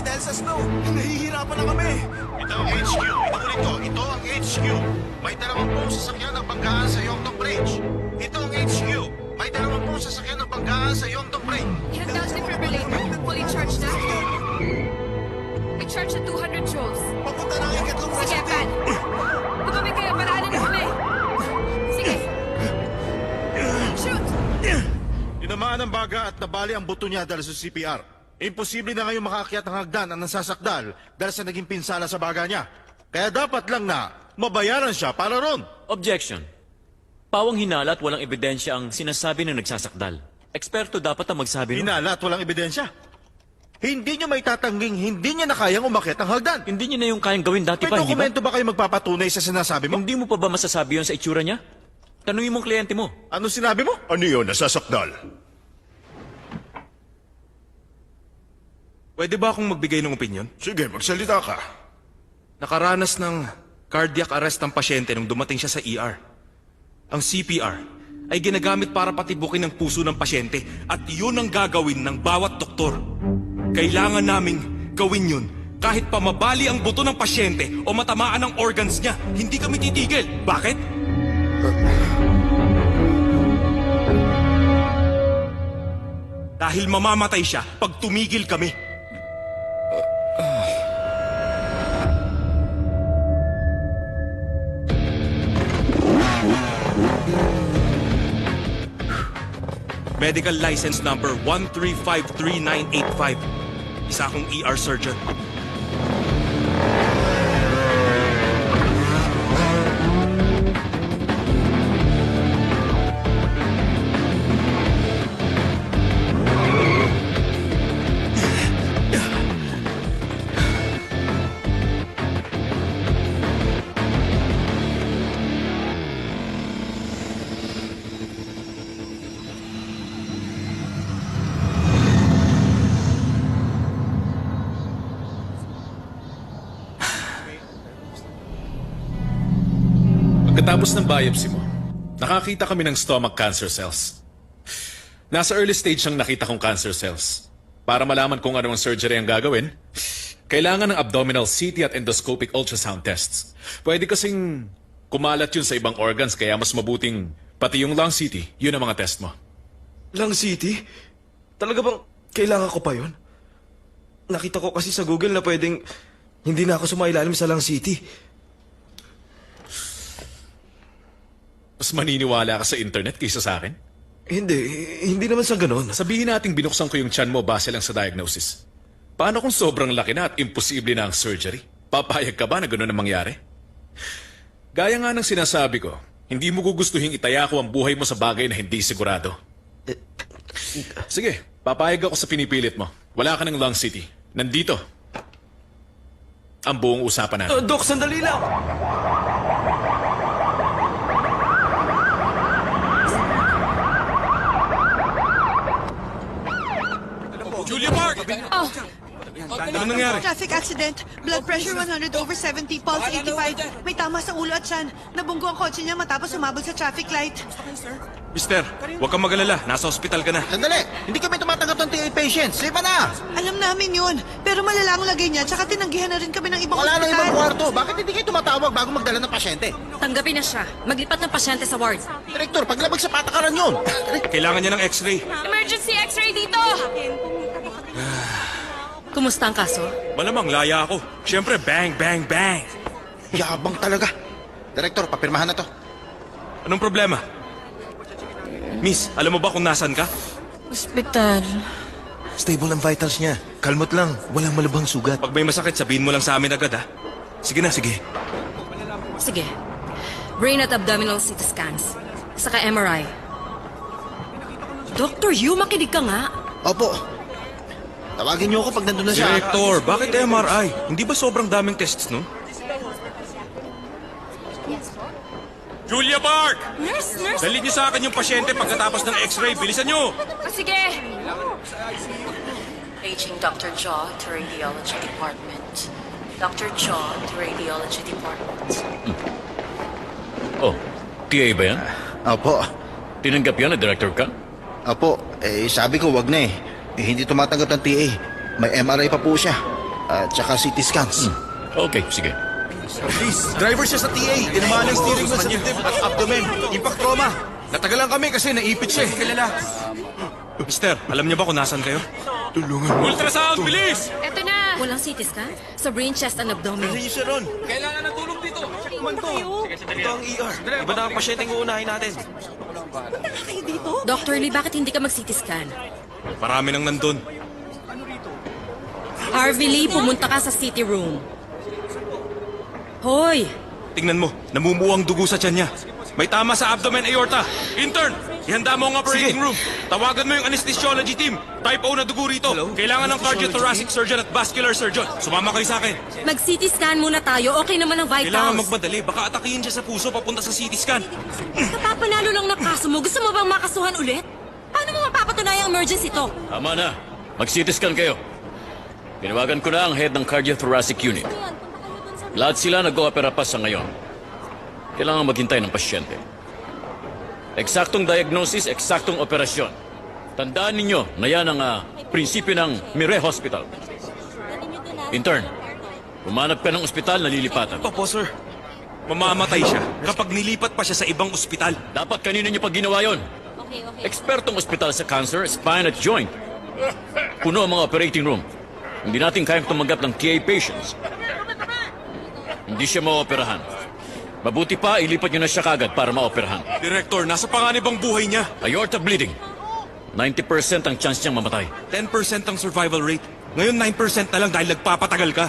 dahil sa snow. Nahihirapan na kami. Ito ang HQ. Inuulit ko, ito ang HQ. May 20 sasakyan ng banggaan sa Yongdong Bridge. Ito ang HQ. May 20 sasakyan ng banggaan sa Yongdong Bridge. Ihanda ang defibrillator. Fully charged na. May charge na 200 joules. Papunta na ang ikatlong Sige, Pan. Lumamig kayo, paraanan na kami. Sige. Shoot! Tinamaan ang baga at nabali ang buto niya dahil sa CPR. Imposible na ngayon makaakyat ang hagdan ang nasasakdal dahil sa naging pinsala sa baga niya. Kaya dapat lang na mabayaran siya para ron. Objection. Pawang hinala at walang ebidensya ang sinasabi ng nagsasakdal. Eksperto dapat ang magsabi nun. Hinala at walang ebidensya. Hindi niyo may tatangging hindi niya na kayang umakyat ang hagdan. Hindi niya na yung kayang gawin dati May pa, hindi ba? dokumento ba kayo magpapatunay sa sinasabi mo? Hindi mo pa ba masasabi yun sa itsura niya? Tanungin mong kliyente mo. Ano sinabi mo? Ano yun, nasasakdal? Pwede ba akong magbigay ng opinyon? Sige, magsalita ka. Nakaranas ng cardiac arrest ang pasyente nung dumating siya sa ER. Ang CPR ay ginagamit para patibukin ang puso ng pasyente at yun ang gagawin ng bawat doktor. Kailangan naming gawin yun kahit pa mabali ang buto ng pasyente o matamaan ang organs niya. Hindi kami titigil. Bakit? Dahil mamamatay siya pag tumigil kami. Medical license number 1353985. Isa akong ER surgeon. Pagkatapos ng biopsy mo, nakakita kami ng stomach cancer cells. Nasa early stage ang nakita kong cancer cells. Para malaman kung ano ang surgery ang gagawin, kailangan ng abdominal CT at endoscopic ultrasound tests. Pwede kasing kumalat yun sa ibang organs, kaya mas mabuting pati yung lung CT, yun ang mga test mo. Lung City? Talaga bang kailangan ko pa yun? Nakita ko kasi sa Google na pwedeng hindi na ako sumailalim sa Lung City. Mas maniniwala ka sa internet kaysa sa akin? Hindi naman sa ganon. Sabihin nating binuksan ko yung tiyan mo base lang sa diagnosis. Paano kung sobrang laki na at imposible na ang surgery? Papayag ka ba na gano'n ang mangyari? Gaya nga ng sinasabi ko, hindi mo gugustuhin itaya ko ang buhay mo sa bagay na hindi sigurado. Sige, papayag ako sa pinipilit mo. Wala ka ng lung city. Nandito. Ang buong usapan natin. Dok, sandali lang! Julia Park! Oh, Ano nangyari? Traffic accident. Blood pressure 100 over 70, pulse 85. May tama sa ulo at tiyan. Nabunggo ang kotse niya matapos sumabog sa traffic light. Mister, huwag kang magalala. Nasa ospital ka na. Sandali! Hindi kami tumatanggap ng TA patients. Iba na! Alam namin yun. Pero malala ang lagay niya, tsaka tinanggihan na rin kami ng ibang Wala na ospital. ibang kwarto. Bakit hindi kayo tumatawag bago magdala ng pasyente? tanggapin na siya. Maglipat ng pasyente sa ward. Direktor, paglabag sa patakaran yun. Kailangan niya ng x-ray. Emergency x-ray dito! Kumusta ang kaso? Malamang laya ako. Siyempre, bang, bang, bang. Yabang talaga. Direktor, papirmahan na to. Anong problema? Miss, alam mo ba kung nasan ka? Hospital. Stable ang vitals niya. Kalmot lang. Walang malubhang sugat. Pag may masakit, sabihin mo lang sa amin agad, ha? Sige na, sige. Sige. Brain at abdominal CT scans. Saka MRI. Dr. Yu, makinig ka nga. Opo. Tawagin niyo ako pag nandun na siya. Director, bakit MRI? Hindi ba sobrang daming tests nun? Julia Park! Nurse! Dalhin niyo sa akin yung pasyente pagkatapos ng x-ray. Bilisan niyo! Sige! Paging Dr. Jaw to Radiology Department. Dr. Jaw to Radiology Department. Oh, TA ba yan? Opo. Tinanggap yan na director ka? Opo. Sabi ko wag na eh. Hindi tumatanggap ng TA. May MRI pa po siya. tsaka CT scans. Okay, sige. Please, driver siya sa TA. Tinamaan ang steering wheel sa dibdib at abdomen. Impact trauma. Natagalan kami kasi naipit siya. Kilala. Mister, alam niyo ba kung nasan kayo? Ultrasound, bilis! Eto na! Walang CT scan? Sa brain, chest, and abdomen. Kailangan ng tulong dito. Ito ang ER. Iba na ang pasyenteng uunahin natin. Dr. Lee, bakit hindi ka mag-CT scan? Marami nang nandun. Harvey Lee, pumunta ka sa city room. Hoy! Tingnan mo, namumuo ang dugo sa tiyan niya. May tama sa abdomen aorta. Intern, ihanda mo ang operating room. Tawagan mo yung anesthesiology team. Type O na dugo rito. Kailangan ng cardiothoracic surgeon at vascular surgeon. Sumama kayo sa akin. Mag-CT scan muna tayo. Okay naman ang Kailangan vitals. magmadali. Baka atakihin siya sa puso papunta sa CT scan. Kapapanalo lang ng kaso mo. Gusto mo bang makasuhan ulit? Paano mo mapapatunayang emergency to? Tama na. Mag-CT scan kayo. Tinawagan ko na ang head ng cardiothoracic unit. Lahat sila nag-oopera pa sa ngayon. Kailangan maghintay ng pasyente. Eksaktong diagnosis, eksaktong operasyon. Tandaan ninyo na yan ang prinsipyo ng Mire Hospital. Intern, humanap ka ng ospital na lilipatan. Opo, sir. Mamamatay siya kapag nilipat pa siya sa ibang ospital. Dapat kanino niyo pag ginawa yon? Ekspertong ospital sa cancer, spine at joint. Puno ang mga operating room. Hindi natin kayang tumanggap ng TA patients. Hindi siya maoperahan. Mabuti pa, ilipat niyo na siya kagad para maoperahan. Director, nasa panganib ang buhay niya. Aorta bleeding. 90% ang chance niyang mamatay. 10% ang survival rate. Ngayon 9% na lang dahil nagpapatagal ka.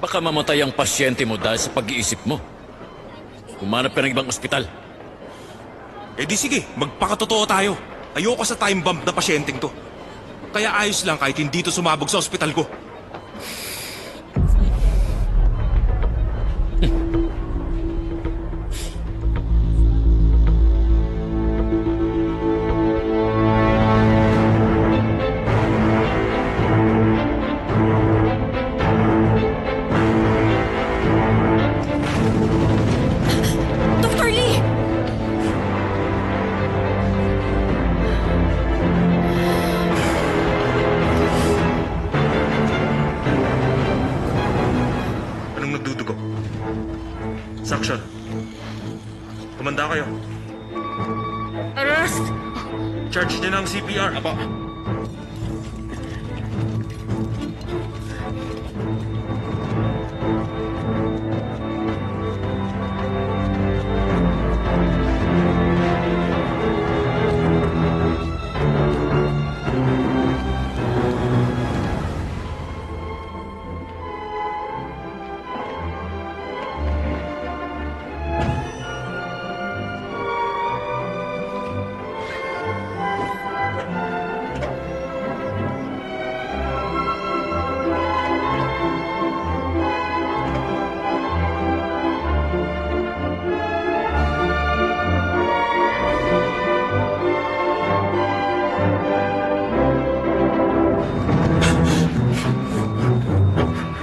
Baka mamatay ang pasyente mo dahil sa pag-iisip mo. Humanap ka ng ibang ospital. Eh di sige, magpakatotoo tayo. Ayoko sa time bomb na pasyenteng to. Kaya ayos lang kahit hindi to sumabog sa ospital ko. Dr. Lee! Anong nagdudugo? Suction. Kumanda kayo. Arrest! Charge niyo ng CPR. Apo.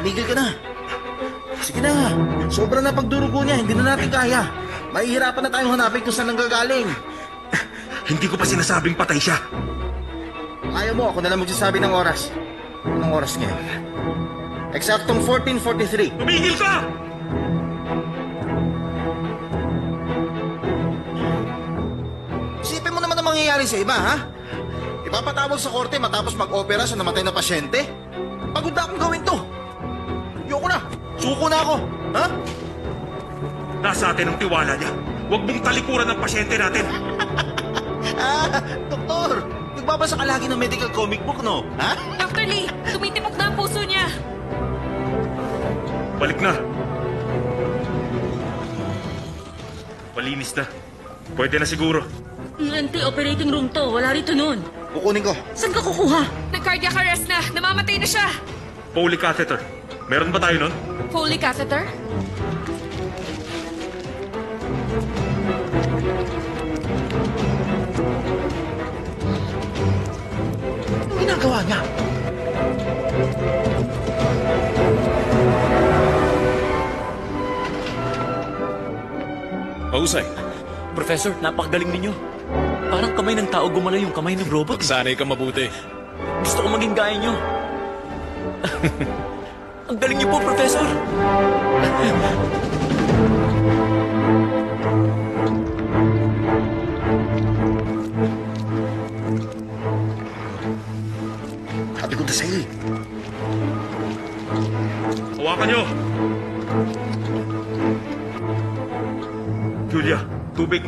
Migil ka na. Sige na. Sobra na pagdurugo niya. Hindi na natin kaya. Mahihirapan na tayong hanapin kung saan nanggagaling. Hindi ko pa sinasabing patay siya. Ayaw mo, ako na lang magsasabi ng oras. Anong oras ngayon? Eksaktong 14:43. Tumigil ka! Isipin mo naman ang mangyayari sa iba, ha? Ipapatawag sa korte matapos mag-opera sa namatay na pasyente? Pagod na akong gawin to. Ayoko na. Suko na ako. Ha? Nasa atin ang tiwala niya. Huwag mong talikuran ng pasyente natin. Doktor, nagbabasa ka lagi ng medical comic book, no? Ha? Dr. Lee, tumitibok na ang puso niya. Balik na. Malinis na. Pwede na siguro. ENT operating room to. Wala rito nun. Kukunin ko. Saan ka kukuha? Nag-cardiac arrest na. Namamatay na siya. Foley catheter. Meron ba tayo nun? Foley catheter? Anong ginagawa niya? Mahusay. Professor, napakagaling ninyo. Parang kamay ng tao gumala yung kamay ng robot. Magsanay ka mabuti. Gusto ko maging gaya nyo. Ang galing niyo po, Professor. Sabi ko na sa'yo eh. Hawakan nyo! Julia, tubig.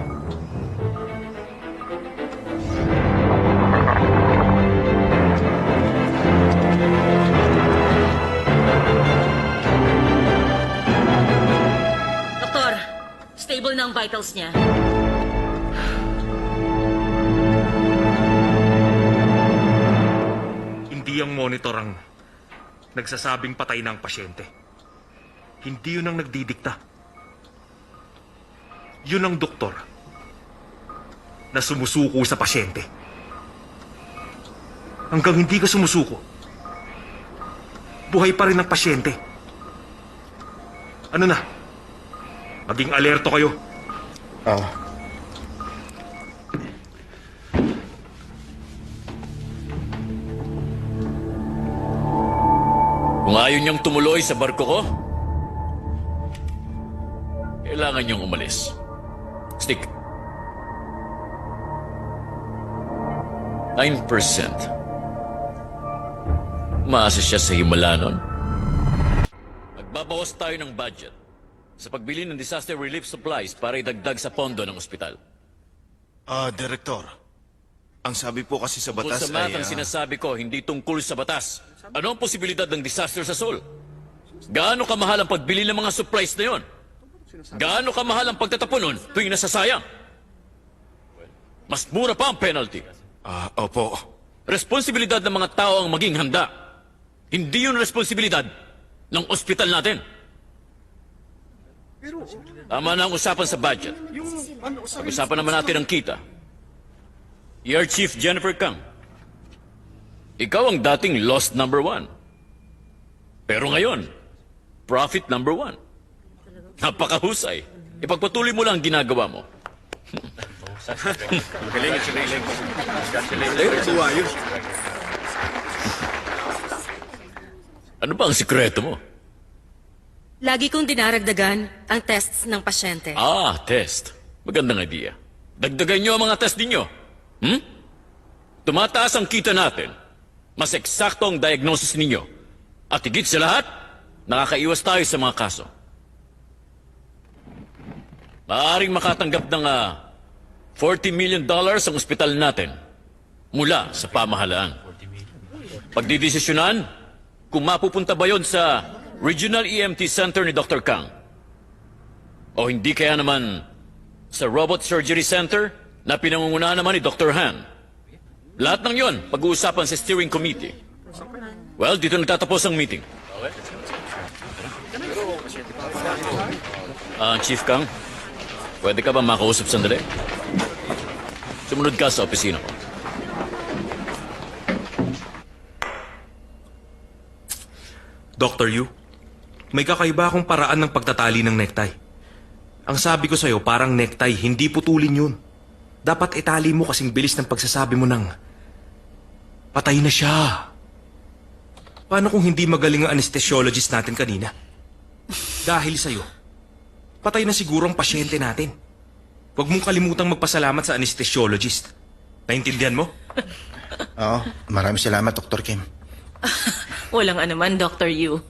Doktor, stable na ang vitals niya. Hindi ang monitor ang nagsasabing patay na ang pasyente. Hindi yun ang nagdidikta. Yun ang doktor na sumusuko sa pasyente. Hanggang hindi ka sumusuko, buhay pa rin ang pasyente. Ano na? Maging alerto kayo. Oo. Kung ayaw niyang tumuloy sa barko ko, kailangan niyang umalis. Stick. 9%. Umaasa siya sa himala nun. Magbabawas tayo ng budget sa pagbili ng disaster relief supplies para idagdag sa pondo ng ospital. Direktor. Ang sabi po kasi sa Kung batas sa math ay... ang sinasabi ko, hindi tungkol sa batas. Ano ang posibilidad ng disaster sa Seoul? Gaano kamahal ang pagbili ng mga supplies na yon? Gaano kamahal ang pagtatapon nun tuwing nasasayang? Mas mura pa ang penalty. Opo. Responsibilidad ng mga tao ang maging handa. Hindi yun responsibilidad ng ospital natin. Tama na ang usapan sa budget. Pag-usapan naman natin ang kita. ER Chief Jennifer Kang, ikaw ang dating lost number 1. Pero ngayon, profit number 1. Napakahusay. Ipagpatuloy mo lang ang ginagawa mo. Ano ba ang sikreto mo? Lagi kong dinaragdagan ang tests ng pasyente. Test. Magandang idea. Dagdagan nyo ang mga test ninyo. Tumataas ang kita natin. Mas eksakto ang diagnosis ninyo. At higit sa lahat, nakakaiwas tayo sa mga kaso. Maaaring makatanggap ng $40 million ang ospital natin mula sa pamahalaan. Pagdidesisyonan kung mapupunta ba yon sa Regional EMT Center ni Dr. Kang o hindi kaya naman sa Robot Surgery Center na pinangungunahan naman ni Dr. Han. Lahat ng yon pag-uusapan sa steering committee. Well, dito nagtatapos ang meeting. Chief Kang, pwede ka ba makausap sandali? Sumunod ka sa opisina ko. Dr. Yu, may kakaiba akong paraan ng pagtatali ng necktie. Ang sabi ko sa'yo, parang necktie, hindi putulin yun. Dapat itali mo kasing bilis ng pagsasabi mo ng patay na siya. Paano kung hindi magaling ang anesthesiologist natin kanina? Dahil sa'yo, patay na siguro ang pasyente natin. Huwag mong kalimutang magpasalamat sa anesthesiologist. Naintindihan mo? Oo. Maraming salamat, Dr. Kim. Walang anuman, Dr. Yu.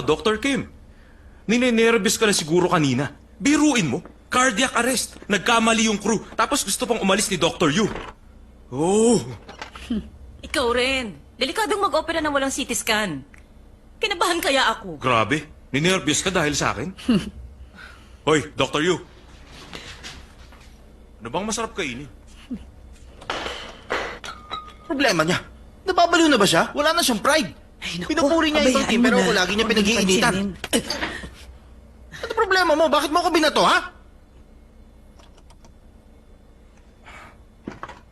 Dr. Kim. Ninenervous ka na siguro kanina. Biruin mo, cardiac arrest. Nagkamali yung crew. Tapos gusto pang umalis ni Dr. Yu. Oh. Ikaw rin. Delikadong mag-opera ng walang CT scan. Kinabahan kaya ako. Grabe. Ninervous ka dahil sa akin? Hoy, Dr. Yu. Ano bang masarap kainin? Problema niya. Nababaliw na ba siya? Wala na siyang pride. Pinupuri niya ibang team pero ako lagi niya pinag-iinitan. Ano problema mo? Bakit mo ako binato, ha?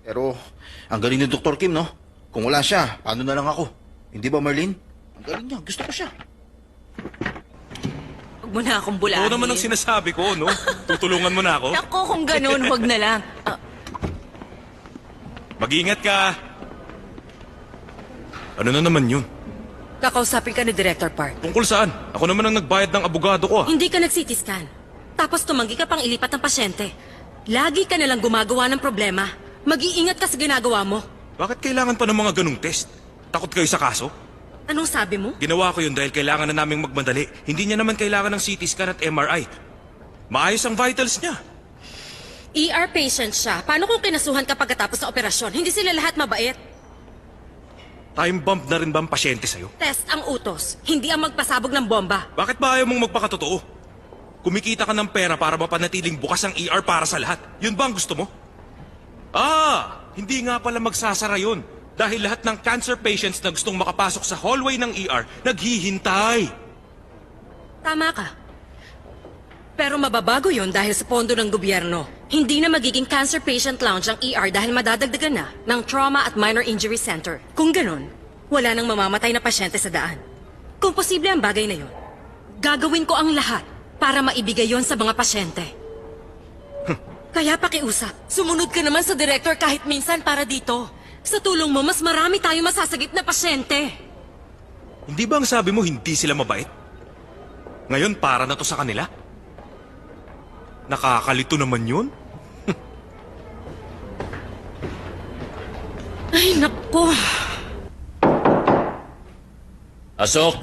Pero, ang galing ni Dr. Kim, no? Kung wala siya, paano na lang ako? Hindi ba, Marlene? Ang galing niya. Gusto ko siya. Huwag mo na akong bulahin. Oo naman ang sinasabi ko, no? Tutulungan mo na ako? Naku, kung ganun, huwag na lang. Mag-iingat ka. Ano na naman yun? Kakausapin ka ni Director Park. Tungkol saan? Ako naman ang nagbayad ng abogado ko. Hindi ka nag-CT scan. Tapos tumanggi ka pang ilipat ng pasyente. Lagi ka nalang gumagawa ng problema. Mag-iingat ka sa ginagawa mo. Bakit kailangan pa ng mga ganung test? Takot kayo sa kaso? Anong sabi mo? Ginawa ko yun dahil kailangan na naming magmadali. Hindi niya naman kailangan ng CT scan at MRI. Maayos ang vitals niya. ER patient siya. Paano kung kinasuhan ka pagkatapos ng operasyon? Hindi sila lahat mabait. Time bomb na rin ba ang pasyente sa'yo? Test ang utos, hindi ang magpasabog ng bomba. Bakit ba ayaw mong magpakatotoo? Kumikita ka ng pera para mapanatiling bukas ang ER para sa lahat. Yun ba ang gusto mo? Hindi nga pala magsasara yun. Dahil lahat ng cancer patients na gustong makapasok sa hallway ng ER, naghihintay. Tama ka. Pero mababago yun dahil sa pondo ng gobyerno. Hindi na magiging cancer patient lounge ang ER dahil madadagdagan na ng Trauma at Minor Injury Center. Kung ganun, wala nang mamamatay na pasyente sa daan. Kung posible ang bagay na yun, gagawin ko ang lahat para maibigay yon sa mga pasyente. Kaya pakiusap, sumunod ka naman sa director kahit minsan para dito. Sa tulong mo, mas marami tayong masasagip na pasyente. Hindi ba ang sabi mo hindi sila mabait? Ngayon para na to sa kanila? Nakakalito naman yun? Ay, naku. Asok!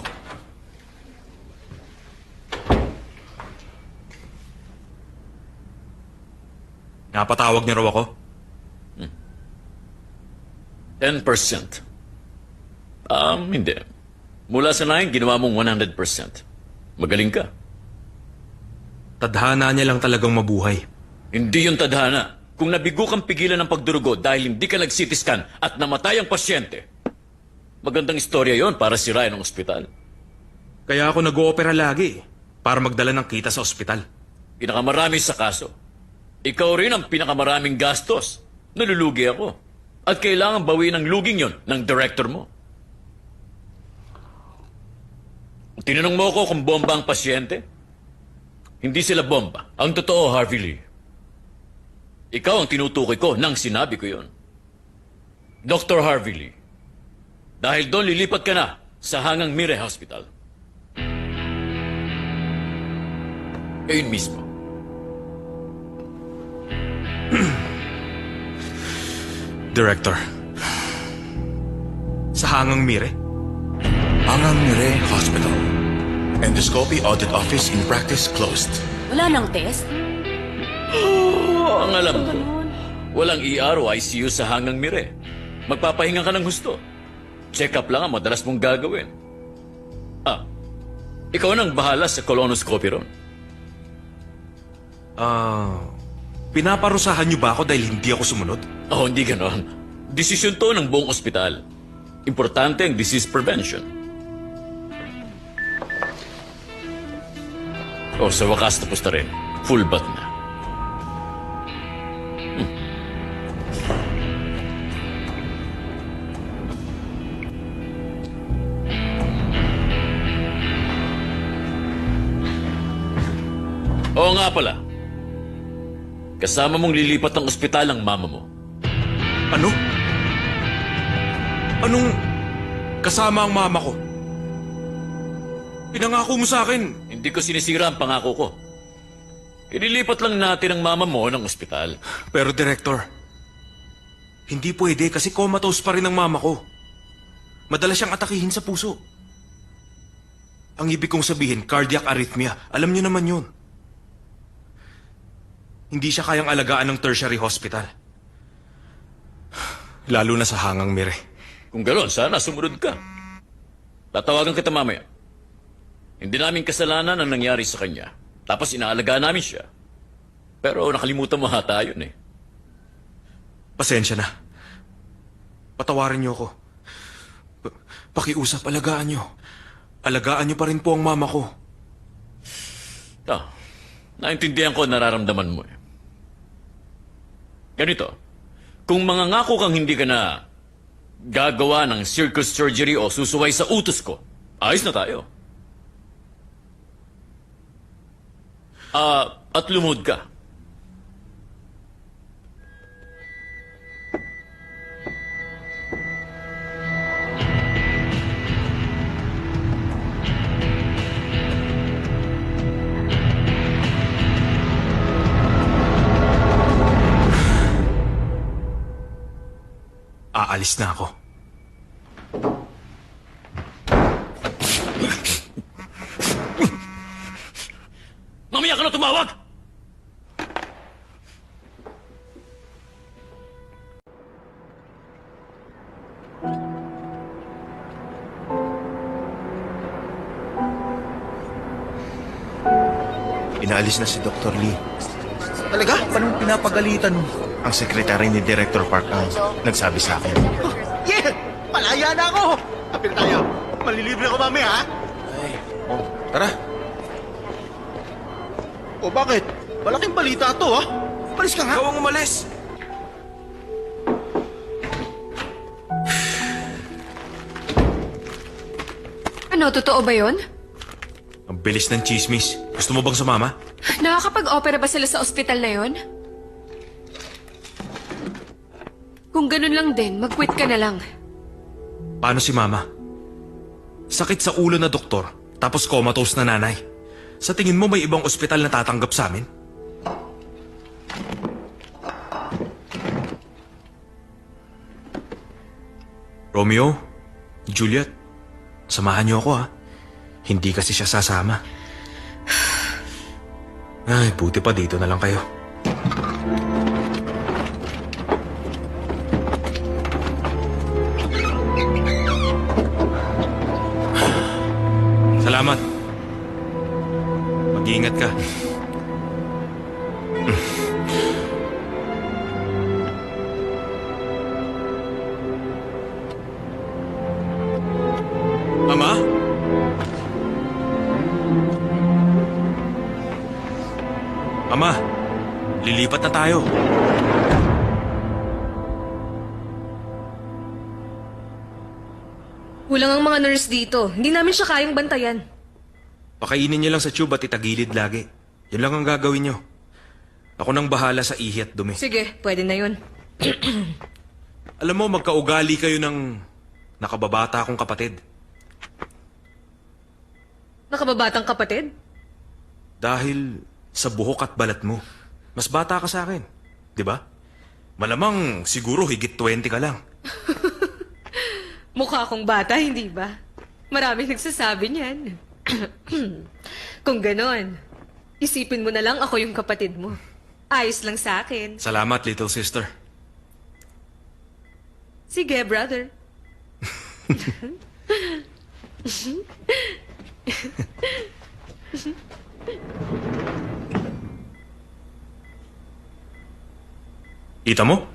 Napatawag niya raw ako? 10%. Hindi. Mula sa 9, ginawa mong 100%. Magaling ka. Tadhana niya lang talagang mabuhay. Hindi yung tadhana. Kung nabigo kang pigilan ng pagdurugo dahil hindi ka nag-CT scan at namatay ang pasyente, magandang istorya yon para sirain ang ospital. Kaya ako nag-oopera lagi para magdala ng kita sa ospital. Pinakamarami sa kaso. Ikaw rin ang pinakamaraming gastos. Nalulugi ako. At kailangan bawiin ang luging yon ng director mo. Tinanong mo ko kung bomba ang pasyente? Hindi sila bomba. Ang totoo, Harvey Lee. Ikaw ang tinutukoy ko nang sinabi ko yon. Dr. Harvey Lee. Dahil doon lilipat ka na sa Hangang Mire Hospital. Ayun mismo. Director. Sa Hangang Mire? Hangang Mire Hospital. Endoscopy Audit Office in practice closed. Wala nang test? Ang alam ko, walang ER o ICU sa Hangang Mire. Magpapahinga ka ng gusto. Check-up lang ang madalas mong gagawin. Ikaw nang bahala sa colonoscopy ron. Pinaparusahan niyo ba ako dahil hindi ako sumunod? Hindi ganon. Desisyon to ng buong ospital. Importante ang disease prevention. Sa wakas tapos na rin. Full bath na. Oo nga pala. Kasama mong lilipat ng ospital ang mama mo. Ano? Anong kasama ang mama ko? Pinangako mo sa akin. Hindi ko sinisira ang pangako ko. Inilipat lang natin ang mama mo ng ospital. Pero Director, hindi pwede kasi comatose pa rin ang mama ko. Madalas siyang atakihin sa puso. Ang ibig kong sabihin, cardiac arrhythmia. Alam niyo naman yun. Hindi siya kayang alagaan ng tertiary hospital. Lalo na sa Hangang Mire. Kung gano'n, sana sumunod ka. Tatawagan kita mamaya. Hindi namin kasalanan ang nangyari sa kanya. Tapos inaalagaan namin siya. Pero nakalimutan mo hata yun eh. Pasensya na. Patawarin niyo ako. Pakiusap, alagaan niyo. Alagaan niyo pa rin po ang mama ko. Naintindihan ko nararamdaman mo eh. Ganito, kung mangangako kang hindi ka na gagawa ng circus surgery o susuway sa utos ko, ayos na tayo. At lumuhod ka. Aalis na ako. Mamaya ka na tumawag! Inaalis na si Dr. Lee. Talaga? Paano pinapagalitan mo? Ang sekretary ni Director Park ang nagsabi sa akin. Yeah! Malaya na ako! Kapil tayo. Malilibre ko mamaya, ha? Tara. O bakit? Malaking balita to, ha? Malis ka nga. Ikaw ang umalis! Ano, totoo ba yon? Ang bilis ng chismis. Gusto mo bang sumama? Nakakapag-opera ba sila sa ospital na yon? Kung ganun lang din, mag-quit ka na lang. Paano si Mama? Sakit sa ulo na doktor, tapos comatose na nanay. Sa tingin mo may ibang ospital na tatanggap sa amin? Romeo, Juliet, samahan niyo ako ha. Hindi kasi siya sasama. Ay, buti pa dito na lang kayo. Salamat. Mag-iingat ka. Mama? Ama, lilipat na tayo. Kulang ang mga nurse dito. Hindi namin siya kayang bantayan. Pakainin niyo lang sa tube at itagilid lagi. Yun lang ang gagawin niyo. Ako nang bahala sa ihi at dumi. Sige, pwede na yun. Alam mo, magkaugali kayo ng nakababata akong kapatid. Nakababatang kapatid? Dahil sa buhok at balat mo, mas bata ka sa akin. Di ba? Malamang siguro higit 20 ka lang. Mukha akong bata, hindi ba? Maraming nagsasabi niyan. Kung ganon, isipin mo na lang ako yung kapatid mo. Ayos lang sa akin. Salamat, little sister. Sige, brother. Kita mo?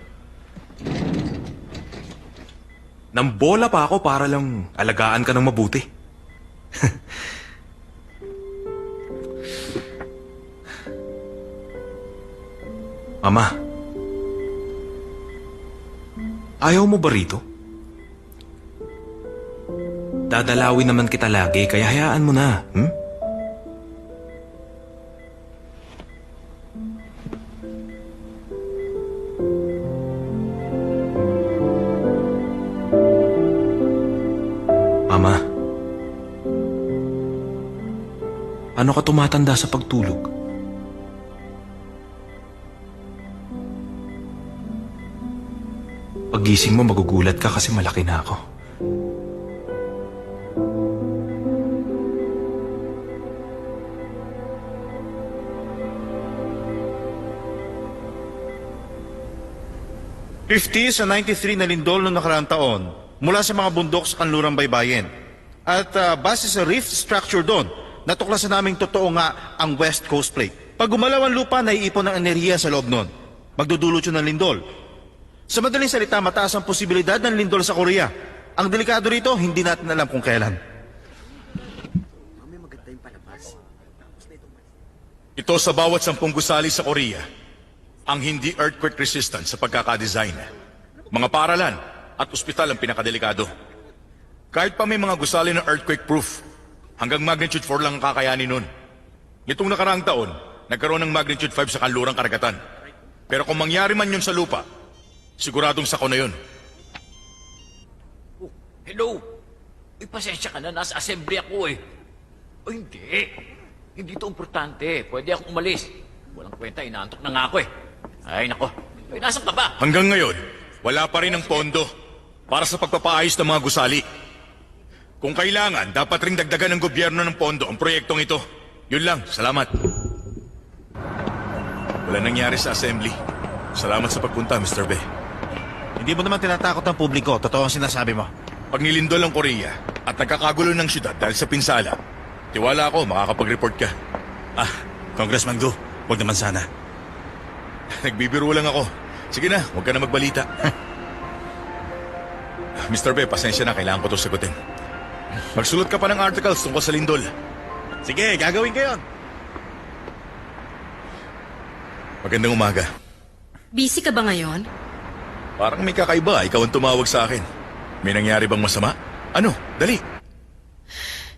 Nambola pa ako para lang alagaan ka ng mabuti. Mama, ayaw mo ba rito? Dadalawin naman kita lagi, kaya hayaan mo na, hmm? Mama, ano ka tumatanda sa pagtulog? Paggising mo, magugulat ka kasi malaki na ako. $50 sa 93 na lindol noong nakaraang taon mula sa mga bundok sa kanlurang baybayin. At base sa rift structure doon, natuklasan naming totoo nga ang West Coast Plate. Pag gumalaw ang lupa, naiipon ng enerhiya sa loob noon. Magdudulot yun ng lindol. Sa madaling salita, mataas ang posibilidad ng lindol sa Korea. Ang delikado rito, hindi natin alam kung kailan. Ito sa bawat 10 gusali sa Korea, ang hindi earthquake resistant sa pagkakadesign. Mga paaralan at ospital ang pinakadelikado. Kahit pa may mga gusali na earthquake proof, hanggang magnitude 4 lang ang kakayanin nun. Nitong nakaraang taon, nagkaroon ng magnitude 5 sa kanlurang karagatan. Pero kung mangyari man yun sa lupa, siguradong sako na yun. Oh, hello? Uy, pasensya ka na. Nasa assembly ako eh. O hindi. Hindi ito importante. Pwede akong umalis. Walang kwenta, inaantok na nga ako eh. Ay, nako. Uy, nasan ka ba? Hanggang ngayon, wala pa rin ang pondo para sa pagpapaayos ng mga gusali. Kung kailangan, dapat ring dagdagan ng gobyerno ng pondo ang proyektong ito. Yun lang, salamat. Wala nangyari sa assembly. Salamat sa pagpunta, Mr. Be. Hindi mo naman tinatakot ang publiko. Totoo ang sinasabi mo. Pag nilindol ang Korea at nagkakagulo ng syudad dahil sa pinsala, tiwala ako makakapag-report ka. Congressman Gu, huwag naman sana. Nagbibiro lang ako. Sige na, huwag ka na magbalita. Mr. Be, pasensya na, kailangan ko ito sagutin. Magsulot ka pa ng articles tungkol sa lindol. Sige, gagawin ko yun. Magandang umaga. Busy ka ba ngayon? Parang may kakaiba, ikaw ang tumawag sa akin. May nangyari bang masama? Ano? Dali.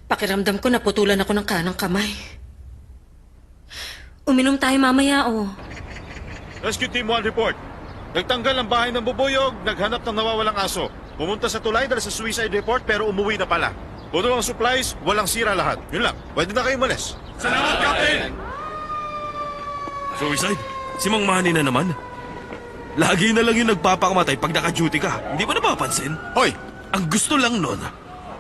Pakiramdam ko naputulan ako ng kanang kamay. Uminom tayo mamaya, oh. Rescue Team 1 report. Nagtanggal ang bahay ng bubuyog, naghanap ng nawawalang aso. Pumunta sa tulay dahil sa suicide report pero umuwi na pala. Puno ang supplies, walang sira lahat. Yun lang, pwede na kayo umalis. Salamat, Captain! Suicide? Si Mang Manny na naman? Lagi na lang yung nagpapakamatay pag naka-duty ka. Hindi ba napapansin? Hoy! Ang gusto lang nun,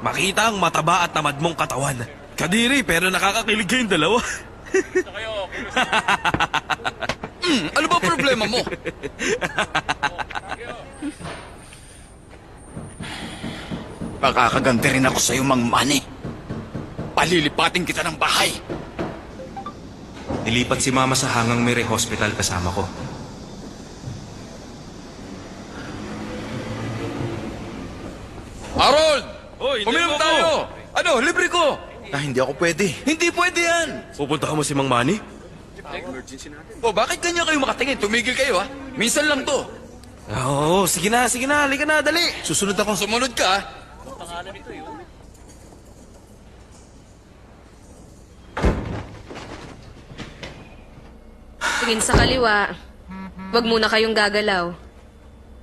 makita ang mataba at tamad mong katawan. Kadiri, pero nakakakilig kayong dalawa. Ano ba problema mo? Makakaganti rin ako sa'yo, Mang Manny. Palilipatin kita ng bahay. Nilipat si Mama sa Hangang Mire Hospital kasama ko. Harold! Hoy, Uminom hindi mo tayo! Ano, libre ko! Hindi ako pwede. Hindi pwede yan! Pupunta ka mo si Mang Manny? Bakit ganyan kayo makatingin? Tumigil kayo, ha? Minsan lang to. Oo, sige na, halika na, dali. Susunod ako. Sumunod ka, ha? Tingin sa kaliwa. Huwag muna kayong gagalaw.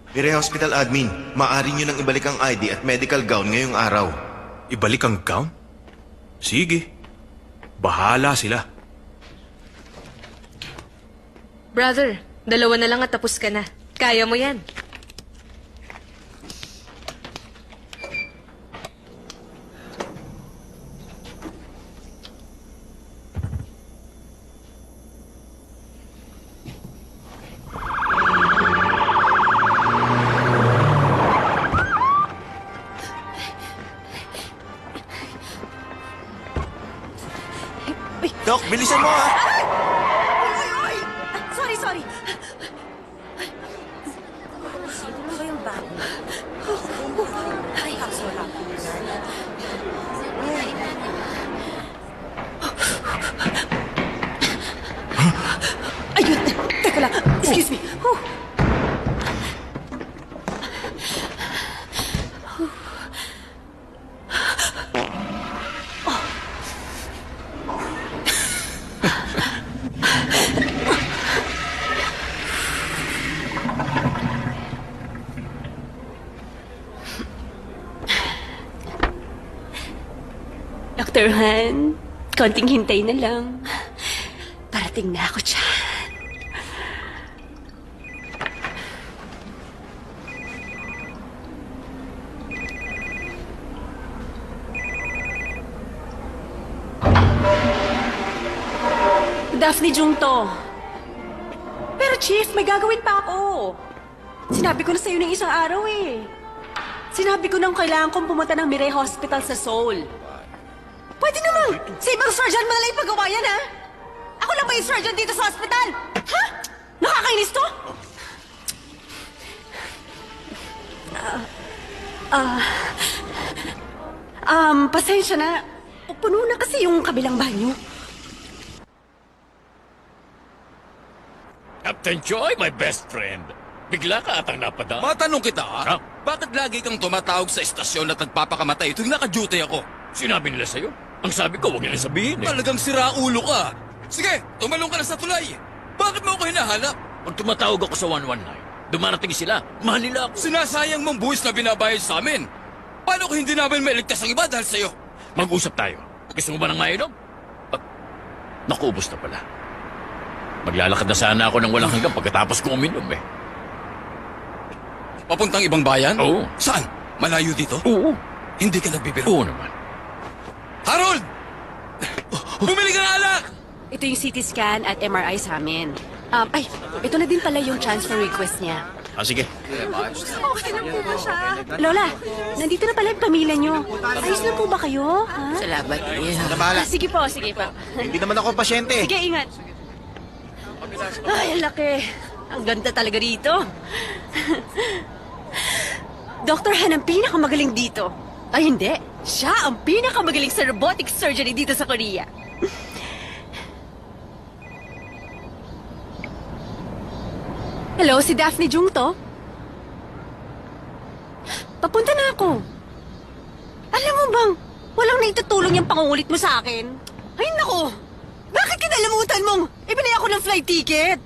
Mire Hospital Admin, maaari nyo nang ibalik ang ID at medical gown ngayong araw. Ibalik ang gown? Sige. Bahala sila. Brother, 2 na lang at tapos ka na. Kaya mo yan. Doc, bilisan mo ha! Sorry. Ayun, teka lang. Excuse me. Dr. Han, konting hintay na lang. Parating na ako dyan. Daphne Jungto. Pero Chief, may gagawin pa ako. Sinabi ko na sa'yo ng isang araw eh. Sinabi ko nang kailangan kong pumunta ng Mire Hospital sa Seoul. Pwede naman! Sa ibang surgeon mo na lang ipagawa yan, ha? Ako lang ba yung surgeon dito sa hospital? Ha? Nakakainis to? Pasensya na. Puno na kasi yung kabilang banyo. Captain Choi, my best friend. Bigla ka atang napadaan. Matanong kita, ha? Ha? Bakit lagi kang tumatawag sa istasyon at nagpapakamatay tuwing naka-duty ako? Sinabi nila sa'yo. Ang sabi ko, huwag nila sabihin eh. Talagang sira ulo ka. Sige, tumalong ka na sa tulay. Bakit mo ako hinahanap? Pag tumatawag ako sa 119, dumarating sila. Mahal nila ako. Sinasayang mong buwis na binabayad sa amin. Paano kung hindi namin mailigtas ang iba dahil sa'yo? Mag-usap tayo. Gusto mo ba ng mainom? Nakuubos na pala. Maglalakad na sana ako ng walang hanggang pagkatapos kong uminom eh. Papuntang ibang bayan? Oo. Saan? Malayo dito? Oo. Hindi ka nagbibiro. Oo naman. Harold! Bumili ka ng alak! Ito yung CT scan at MRI sa amin. Ito na din pala yung transfer request niya. Sige. Okay na po ba siya? Lola, nandito na pala yung pamilya niyo. Ayos na po ba kayo? Ha? Salamat, Sige po, sige po. Hindi naman ako pasyente. Sige, ingat. Ay, ang laki. Ang ganda talaga dito. Dr. Han ang pinakamagaling dito. Ay, hindi. Siya ang pinakamagaling sa robotic surgery dito sa Korea. Hello, si Daphne Jung to? Papunta na ako. Alam mo bang, walang naitutulong yung pangungulit mo sa akin? Ay, nako! Bakit kinalamutan mong ibili ako ng flight ticket?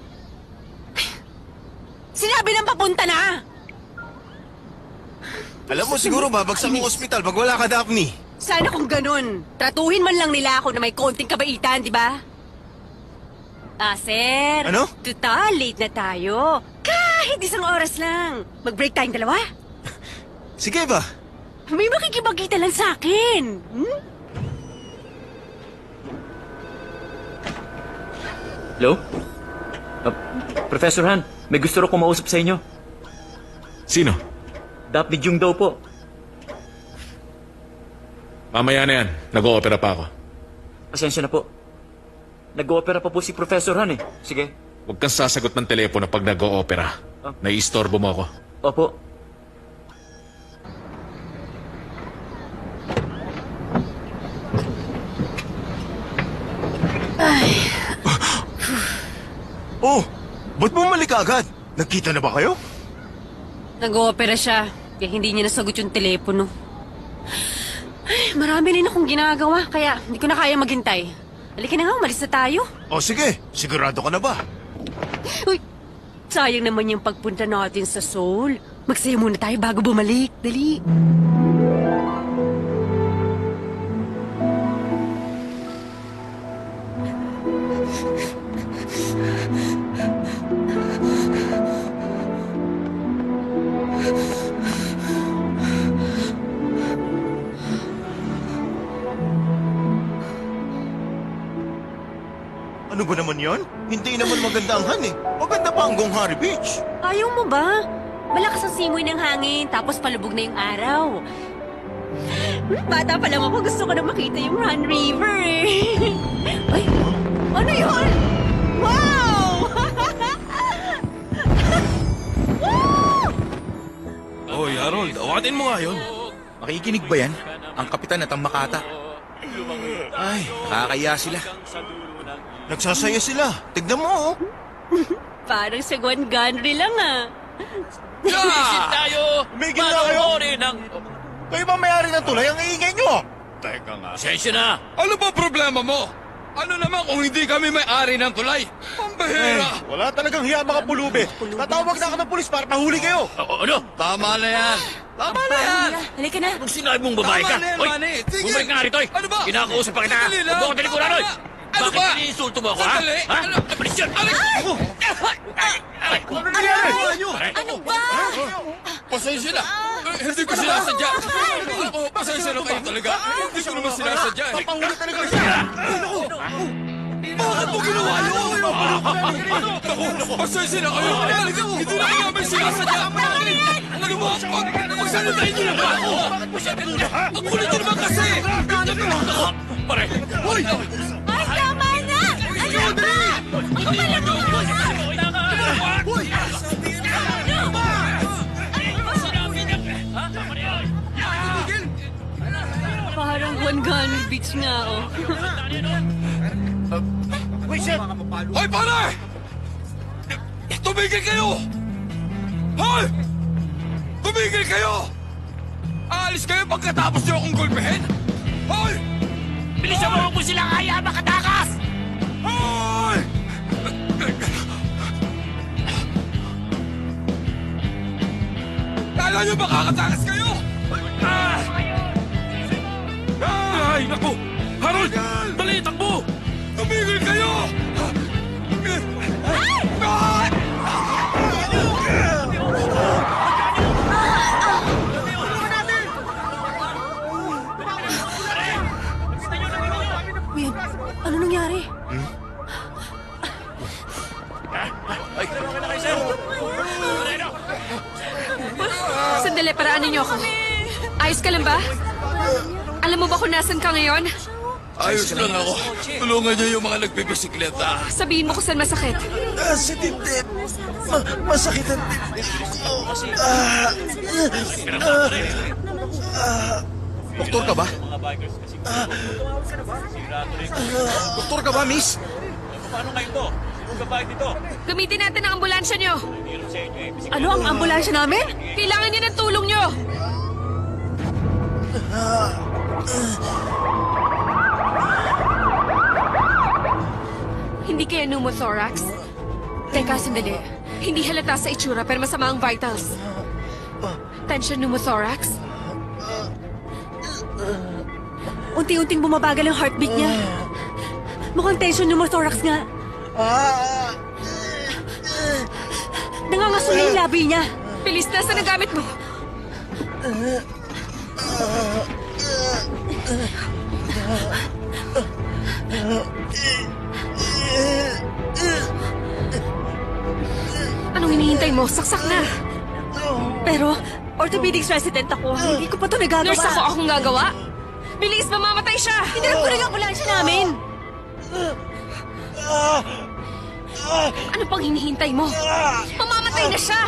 Sinabi nang papunta na! Alam mo, siguro babagsak ang ospital pag wala ka, Daphne. Sana kung ganun, tratuhin man lang nila ako na may konting kabaitan, di ba? Sir. Ano? Total, late na tayo. Kahit isang oras lang. Mag-break tayong dalawa. Sige ba? May makikipagkita lang sa akin. Hmm? Hello? Professor Han, may gusto rin kumausap sa inyo. Sino? Daphne Jung daw po. Mamaya na yan. Nag-o-opera pa ako. Pasensya na po. Nag-oopera pa po si Professor Han eh. Sige. Huwag kang sasagot ng telepono pag nag-o-opera. Naiistorbo mo ako. Opo. Oh, ba't bumalik ka agad? Nagkita na ba kayo? Nag-oopera siya, kaya hindi niya nasagot yung telepono. Ay, marami rin akong ginagawa, kaya hindi ko na kaya maghintay. Halika na nga, umalis na tayo. O sige, sigurado ka na ba? Uy, sayang naman yung pagpunta natin sa Seoul. Magsaya muna tayo bago bumalik. Dali. Ano ba naman yon? Hindi naman maganda ang Han eh. Maganda pa ang Gonghari Beach. Ayaw mo ba? Malakas ang simoy ng hangin, tapos palubog na yung araw. Bata pa lang ako, gusto ko na makita yung Han River eh. Ay, ano yun? Wow! Hoy, Harold, awatin mo nga yun. Makikinig ba yan? Ang kapitan at ang makata. Ay, nakakaya sila. Nagsasaya sila. Tignan mo oh. Parang sa Gwan Ganri lang ah. Visit tayo! Umigil na kayo! Kayo ba may-ari ng tulay? Ang iingay nyo! Teka nga. Pasensya na. Ano ba problema mo? Ano naman kung hindi kami may-ari ng tulay? Pambahira! Wala talagang hiya mga pulubi. Tatawag na ako ng pulis para pahuli kayo. Ano? Tama na yan! Tama na yan! Halika na. Anong sinabi mong babae ka? Tama na yan, Hoy, Manny. Sige. bumalik ka nga rito. Ano ba? Kinakausap pa kita. Sandali lang. Huwag mo ako talikuran, Hoy. Ano Bakit ba? iniinsulto mo ako, ha? Sandali. Ha? Bilis yan! Aray! Ano nangyari? Ano ba? Pasensya na. Hindi ko sinasadya. Pasensya na kayo talaga. Hindi ko naman sinasadya. Papahuli talaga siya. Bakit mo ginawa yun? Naku, pasensya na kayo. Hindi na namin sinasadya. Ano mo? Pagsalitain niyo na ba ako? Ang kulit niyo naman kasi. Pare! Hoy! Ay, tama na! Ano ba? Hoy! Parang Gwan Ganri Beach nga oh. Hoy, pare! Tumigil kayo! Hoy! Tumigil kayo! Aalis kayo pagkatapos niyo akong gulpehin? Hoy! Bilisan mo kung sila kaya makatakas! Hoy! Kala niyo makakatakas kayo? Ay, naku! Harold! Dali, takbo! Tumigil kayo! Ano nangyari? Sandali, paraanin niyo ako. Ayos ka lang ba? Alam mo ba kung nasan ka ngayon? Ayos lang ako. Tulungan niyo yung mga nagbibisikleta. Sabihin mo kung saan masakit. Sa dibdib. Masakit ang dibdib ko. Doktor ka ba? Doktor ka ba, miss? Gamitin natin ang ambulansya niyo. Ano ang ambulansya namin? Kailangan niya ng tulong niyo. Hindi kaya pneumothorax? Teka, sandali. Hindi halata sa itsura pero masama ang vitals. Tension pneumothorax? Unti-unting bumabagal ang heartbeat niya. Mukhang tension pneumothorax nga. Nangangaso na yung labi niya. Bilis na, saan nagamit mo? Anong hinihintay mo? Saksak na. Pero, orthopedics resident ako. Hindi ko pa ito nagagawa. Nurse ako, akong gagawa. Bilis, mamamatay siya. Hinarap ko rin ang ambulansya namin. Ano pang hinihintay mo? Mamamatay na siya.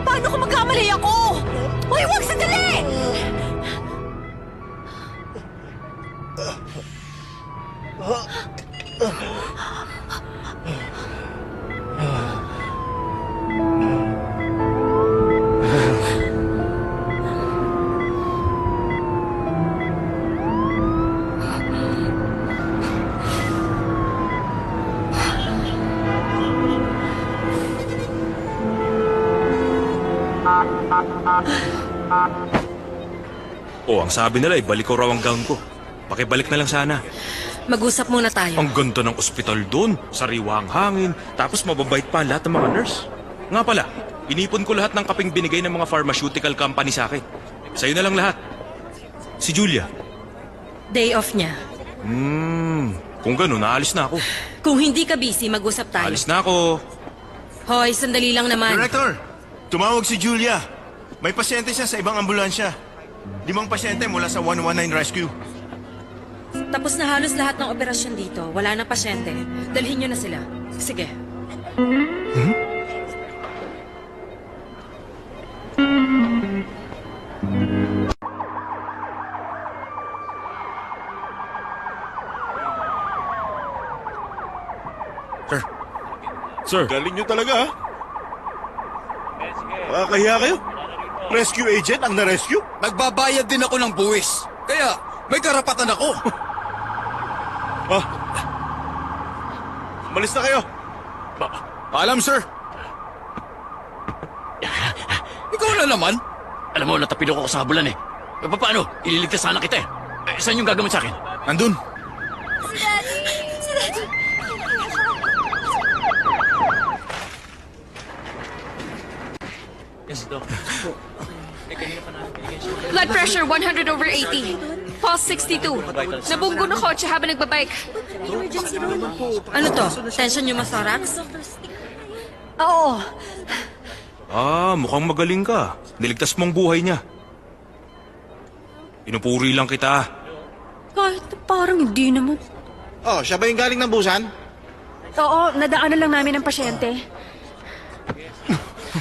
Paano kung magkamali ako? Uy, wag sandali! Oh, ang sabi nila, ibalik ko raw ang gown ko. Pakibalik na lang sana. Mag-usap muna tayo. Ang ganda ng ospital doon, sariwa ang hangin, tapos mababait pa ang lahat ng mga nurse. Nga pala, inipon ko lahat ng kaping binigay ng mga pharmaceutical company sa akin. Sa'yo na lang lahat. Si Julia. Day off niya. Kung gano'n, naalis na ako. Kung hindi ka busy, mag-usap tayo. Alis na ako. Hoy, sandali lang naman. Director, tumawag si Julia. May pasyente siya sa ibang ambulansya. 5 pasyente mula sa 119 Rescue. Tapos na halos lahat ng operasyon dito. Wala na pasyente. Dalhin niyo na sila. Sige. Sir. Galing nyo talaga, ha? Makakahiya kayo. Rescue agent ang na-rescue? Nagbabayad din ako ng buwis. Kaya, may karapatan ako. Malis na kayo. Paalam, sir. Ikaw na naman. Alam mo, natapido ko sa habulan eh. Paano? Ililigtas sana kita eh. Saan yung gagamit sa akin? Nandun. Si Daddy! Si Daddy! Blood pressure 100/80. Pulse 62. Nabunggo na kotse habang nagbabike. Ano to? Tension pneumothorax? Oo. Mukhang magaling ka. Niligtas mong buhay niya. Pinupuri lang kita. Kahit parang hindi naman. Oh, siya ba yung galing ng Busan? Oo, nadaanan lang namin ang pasyente.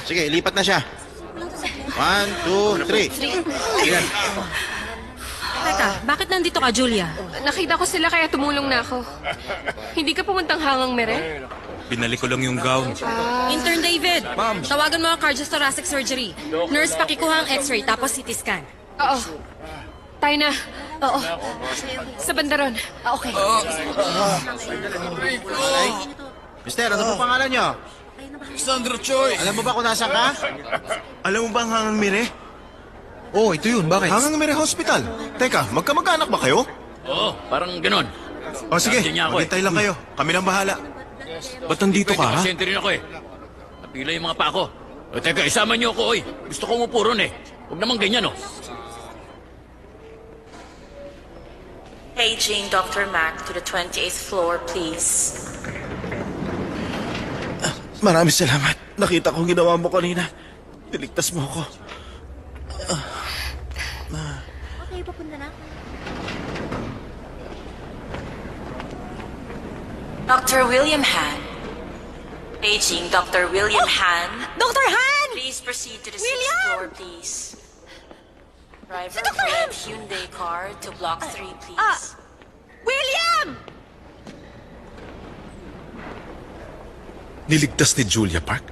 Sige, lipat na siya. 1, 2, 3. Ayan. Teka, bakit nandito ka, Julia? Nakita ko sila kaya tumulong na ako. Hindi ka pumuntang hangang mere? Binalik ko lang yung gown. Intern David, tawagan mo ang cardiothoracic surgery. Nurse, pakikuha ang x-ray tapos CT scan. Oo. Tayo na. Oo. Sa bandaron. Okay. Mister, ano po pangalan nyo? Sandra Choi. Alam mo ba kung nasaan ka? Alam mo ba ang Hangang Mire? Oh, ito yun. Bakit? Hangang Mire Hospital. Teka, magkamag-anak ba kayo? Oo, parang ganon. O sige, Nandiyan niya ako eh. maghintay lang kayo. Kami nang bahala. Ba't nandito ka, ha? Pasyente rin ako eh. Napila yung mga pa ko. O teka, isama niyo ako, oy. Gusto ko umupo ron eh. Huwag naman ganyan, oh. Paging Dr. Mac to the 28th floor, please. Maraming salamat. Nakita ko ginawa mo kanina. Niligtas mo ako. Okay, papunta na. Dr. William Han. Paging Dr. William Han. Dr. Han! Please proceed to the 6th William! floor, please. Driver red Hyundai car to block 3, please. William! Niligtas ni Julia Park?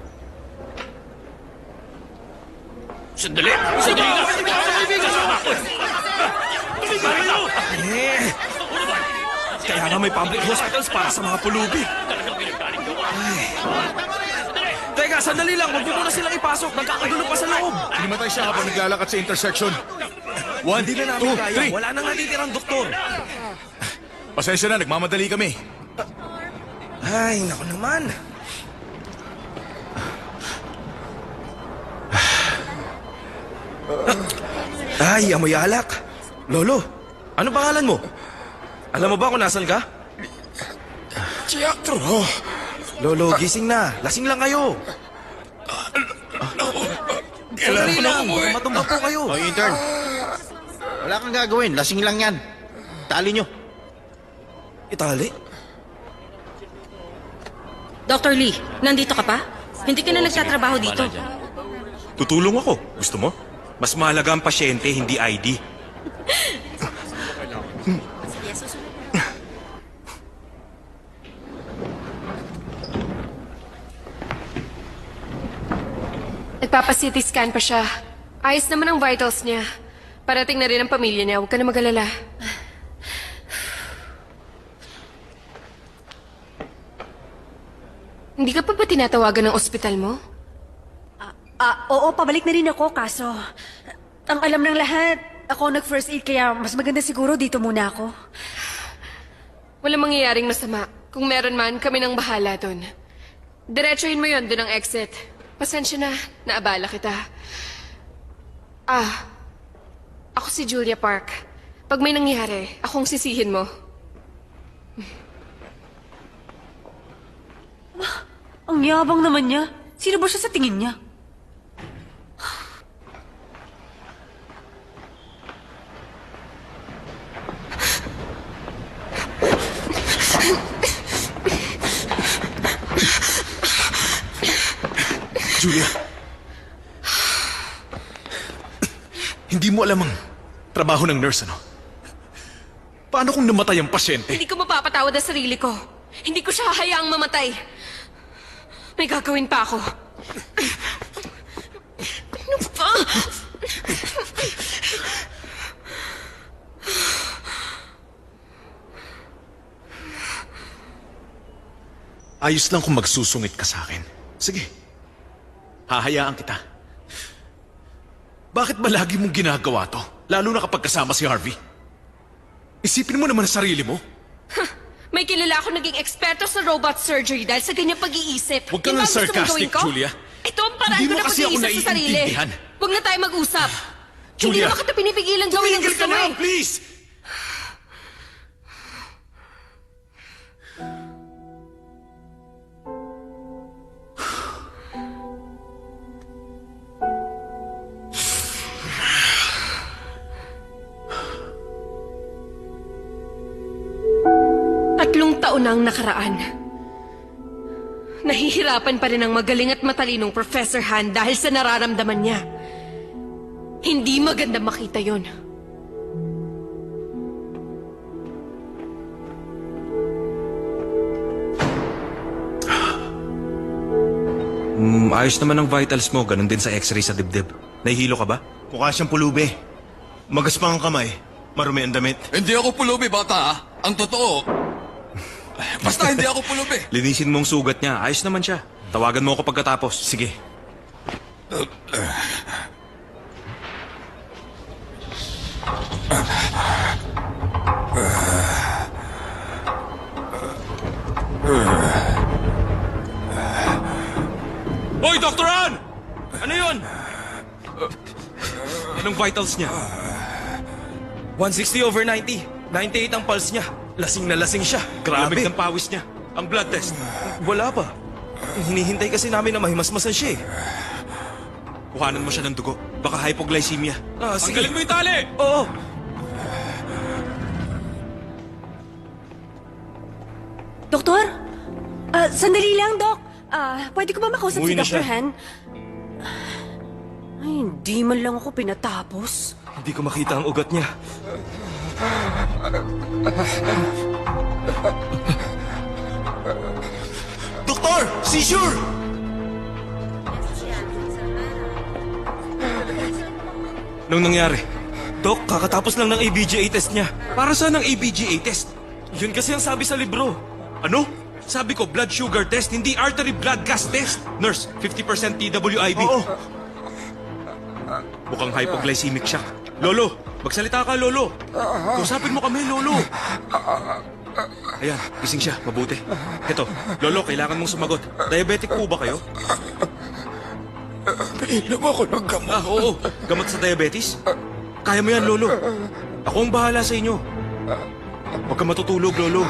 Sandali! Sandali nga! Kaya nga may public hospitals para sa mga pulubi. Teka, sandali lang. Huwag niyo muna silang ipasok. Nagkakagulo pa sa loob. Hinimatay siya habang naglalakad sa intersection. 1, Hindi na namin 2, kaya. 3. Wala nang natitirang doktor. Pasensya na, nagmamadali kami. Ay, naku naman. Ay, amoy alak. Lolo, ano pangalan mo? Alam mo ba kung nasan ka? Teatro! Lolo, gising na. Lasing lang kayo. Sandali lang. Baka matumba po kayo. O, intern. Wala kang gagawin. Lasing lang yan. Tali nyo. Itali? Dr. Lee, nandito ka pa? Hindi ka na nagtatrabaho dito. Tutulong ako. Gusto mo? Mas mahalaga ang pasyente, hindi ID. Nagpapa-CT scan pa siya. Ayos naman ang vitals niya. Parating na rin ang pamilya niya. Huwag ka na mag-alala. Hindi ka pa ba tinatawagan ng ospital mo? Oo, pabalik na rin ako, kaso... Ang alam ng lahat, ako nag-first aid, kaya mas maganda siguro dito muna ako. Walang mangyayaring masama. Kung meron man, kami nang bahala doon. Diretsuhin mo yon doon ang exit. Pasensya na, naabala kita. Ako si Julia Park. Pag may nangyari, akong sisihin mo. Ang yabang naman niya. Sino ba siya sa tingin niya? Julia. Hindi mo alam ang trabaho ng nurse, ano? Paano kung namatay ang pasyente? Hindi ko mapapatawad ang sarili ko. Hindi ko siya hayaang mamatay. May gagawin pa ako. Ano ba? Ayos lang kung magsusungit ka sa akin. Sige. Hahayaan kita. Bakit ba lagi mong ginagawa to? Lalo na kapag kasama si Harvey. Isipin mo naman ang sarili mo. May kilala ako naging eksperto sa robot surgery dahil sa ganyang pag-iisip. Huwag kang Yun ba ang gusto mong sarcastic, gawin ko? Julia. Ito ang paraan Hindi ko mo na kasi ako pag-iisip sa sarili. naiintindihan. Huwag na tayo mag-usap. Hindi Julia, naman kita pinipigilan gawin ang tumigil gusto ka mo na, eh. please! Tatlong taon na ang nakaraan. Nahihirapan pa rin ang magaling at matalinong Professor Han dahil sa nararamdaman niya. Hindi maganda makita yon. Ayos naman ang vitals mo, ganun din sa x-ray sa dibdib. Nahihilo ka ba? Mukha siyang pulubi. Magaspang ang kamay. Marumi ang damit. Hindi ako pulubi, bata ha. Ang totoo. Basta hindi ako pulubi. Linisin mo ang sugat niya. Ayos naman siya. Tawagan mo ako pagkatapos. Sige. Hoy, Dr. Han! Ano yun? Anong vitals niya? 160/90. 98 ang pulse niya. Lasing na lasing siya. Lamig Grabe. ng pawis niya. Ang blood test. Wala pa. Hinihintay kasi namin na mahimasmasan siya eh. Kuhanan mo siya ng dugo. Baka hypoglycemia. Sige. Tanggalin mo yung tali! Oo. Doktor? Sandali lang, Dok. Pwede ko ba makausap Umuwi si na Dr. siya. Han? Ay, hindi man lang ako pinatapos. Hindi ko makita ang ugat niya. Doktor! Seizure! Anong nangyari? Dok, kakatapos lang ng ABGA test niya. Para saan ang ABGA test? Yun kasi ang sabi sa libro. Ano? Sabi ko, blood sugar test, hindi artery blood gas test. Nurse, 50% TWIB. Oo. Mukhang hypoglycemic shock. Lolo, magsalita ka, Lolo. Kausapin mo kami, Lolo. Ayan, gising siya, mabuti. Heto, Lolo, kailangan mong sumagot. Diabetic po ba kayo? Inom ako ng gamot. Oo, gamot sa diabetes? Kaya mo yan, Lolo. Ako ang bahala sa inyo. Huwag ka matutulog, Lolo.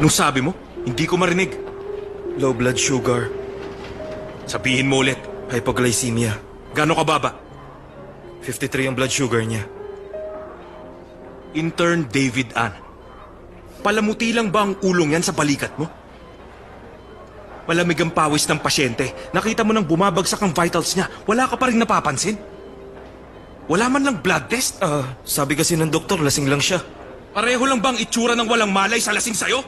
Nung sabi mo, hindi ko marinig. Low blood sugar. Sabihin mo ulit, Hypoglycemia. gano'ng kababa? 53 ang blood sugar niya. Intern David Ann. Palamuti lang ba ang ulong yan sa balikat mo? Malamig ang pawis ng pasyente. Nakita mo nang bumabagsak ang vitals niya. Wala ka pa rin napapansin? Wala man lang blood test? Sabi kasi ng doktor, lasing lang siya. Pareho lang ba ang itsura ng walang malay sa lasing sa'yo?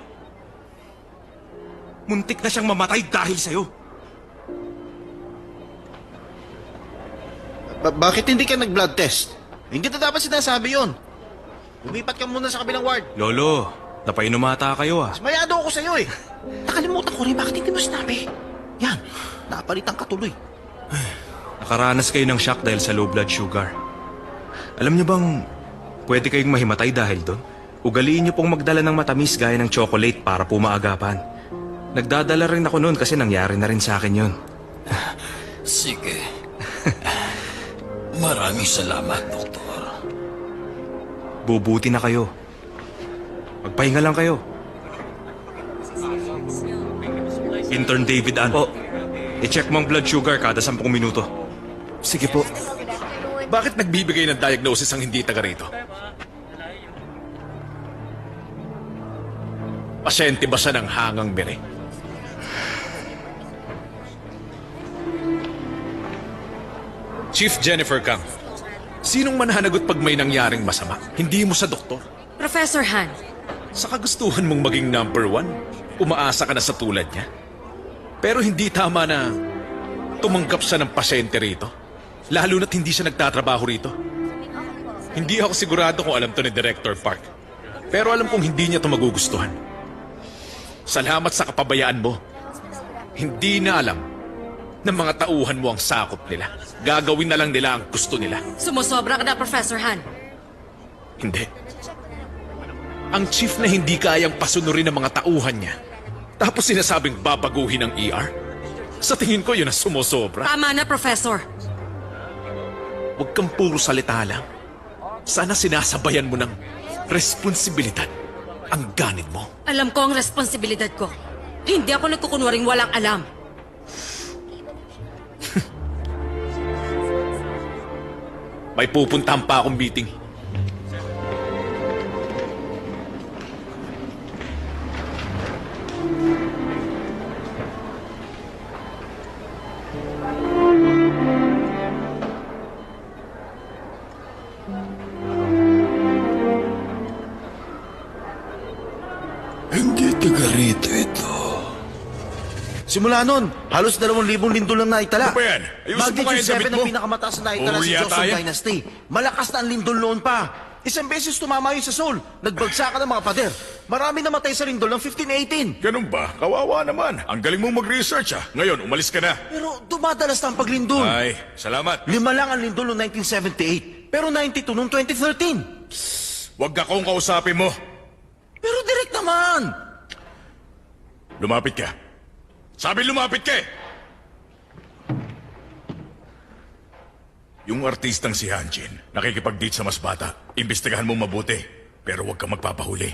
Muntik na siyang mamatay dahil sa'yo. Bakit hindi ka nag-blood test? Hindi na dapat sinasabi yon. Lumipat ka muna sa kabilang ward. Lolo, napainumata kayo ah. Mayado ako sa'yo eh. Nakalimutan ko rin bakit hindi mo sinabi. Yan, napalitan ka tuloy. Nakaranas kayo ng shock dahil sa low blood sugar. Alam niyo bang pwede kayong mahimatay dahil doon? Ugaliin niyo pong magdala ng matamis gaya ng chocolate para po maagapan. Nagdadala rin ako noon kasi nangyari na rin sa akin yun. Sige. Maraming salamat, Doktor. Bubuti na kayo. Magpahinga lang kayo. Intern David Ann. I-check mo ang blood sugar kada 10 minuto. Sige po. Bakit nagbibigay ng diagnosis ang hindi taga rito? Pasyente ba siya ng hangang bere? Chief Jennifer Kang, sinong manhanagot pag may nangyaring masama? Hindi mo sa doktor. Professor Han, Sa kagustuhan mong maging number 1, umaasa ka na sa tulad niya. Pero hindi tama na tumanggap siya ng pasyente rito. Lalo na't hindi siya nagtatrabaho rito. Hindi ako sigurado kung alam to ni Director Park. Pero alam kong hindi niya to magugustuhan. Salamat sa kapabayaan mo. Hindi na alam ng mga tauhan mo ang sakop nila. Gagawin na lang nila ang gusto nila. sumusobra ka na, Professor Han. Hindi. Ang chief na hindi kayang pasunurin ng mga tauhan niya, tapos sinasabing babaguhin ang ER? Sa tingin ko yun ang sumusobra. Tama na, Professor. Huwag kang puro salita lang. Sana sinasabayan mo ng responsibilidad ang ganit mo. Alam ko ang responsibilidad ko. Hindi ako nagkukunwaring walang alam. May pupuntahan pa akong meeting. Hindi taga rito ito. Simula nun, halos 2,000 lindol lang naitala. Ano ba yan? Ayusin mo nga Magnitude yung damit 7 mo. ang pinakamataas na naitala Puro sa yata Joseon yan. Dynasty. Malakas na ang lindol noon pa. Isang beses tumama yun sa Seoul. Nagbagsakan ng mga pader. Marami namatay sa lindol ng 1518. Ganun ba? Kawawa naman. Ang galing mong mag-research ah. Ngayon, umalis ka na. Pero dumadalas na ang paglindol. Ay, salamat. 5 lang ang lindol noong 1978. Pero 92 noong 2013. Huwag akong kausapin mo. Pero direct naman. Lumapit ka. Sabi lumapit ka eh. Yung artistang si Hanjin, nakikipag-date sa mas bata. Imbestigahan mo mabuti, pero huwag kang magpapahuli.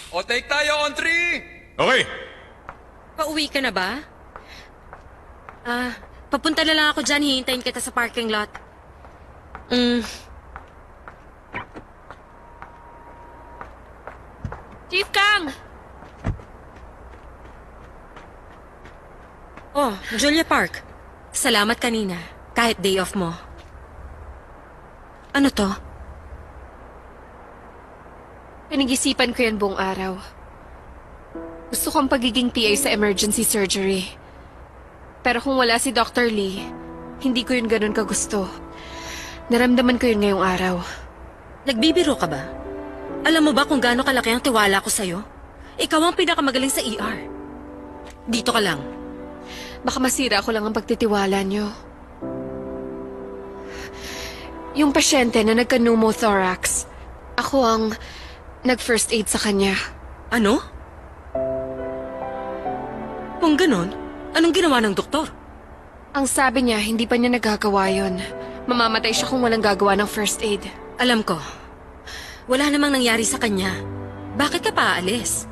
O take tayo on 3! Okay, Pauwi ka na ba? Papunta na lang ako dyan. Hihintayin kita sa parking lot. Chief Kang! Oh, Julia Park. Salamat kanina. Kahit day off mo. Ano to? Pinag-isipan ko yan buong araw. Gusto kong pagiging PA sa emergency surgery. Pero kung wala si Dr. Lee, hindi ko yun ganun kagusto. Naramdaman ko yun ngayong araw. Nagbibiro ka ba? Alam mo ba kung gaano kalaki ang tiwala ko sa'yo? Ikaw ang pinakamagaling sa ER. Dito ka lang. Baka masira ko lang ang pagtitiwala niyo. Yung pasyente na nagka-pneumothorax, ako ang nag-first aid sa kanya. Ano? Kung ganon, anong ginawa ng doktor? Ang sabi niya, hindi pa niya nagagawa yun. Mamamatay siya kung walang gagawa ng first aid. Alam ko. Wala namang nangyari sa kanya. Bakit ka pa aalis?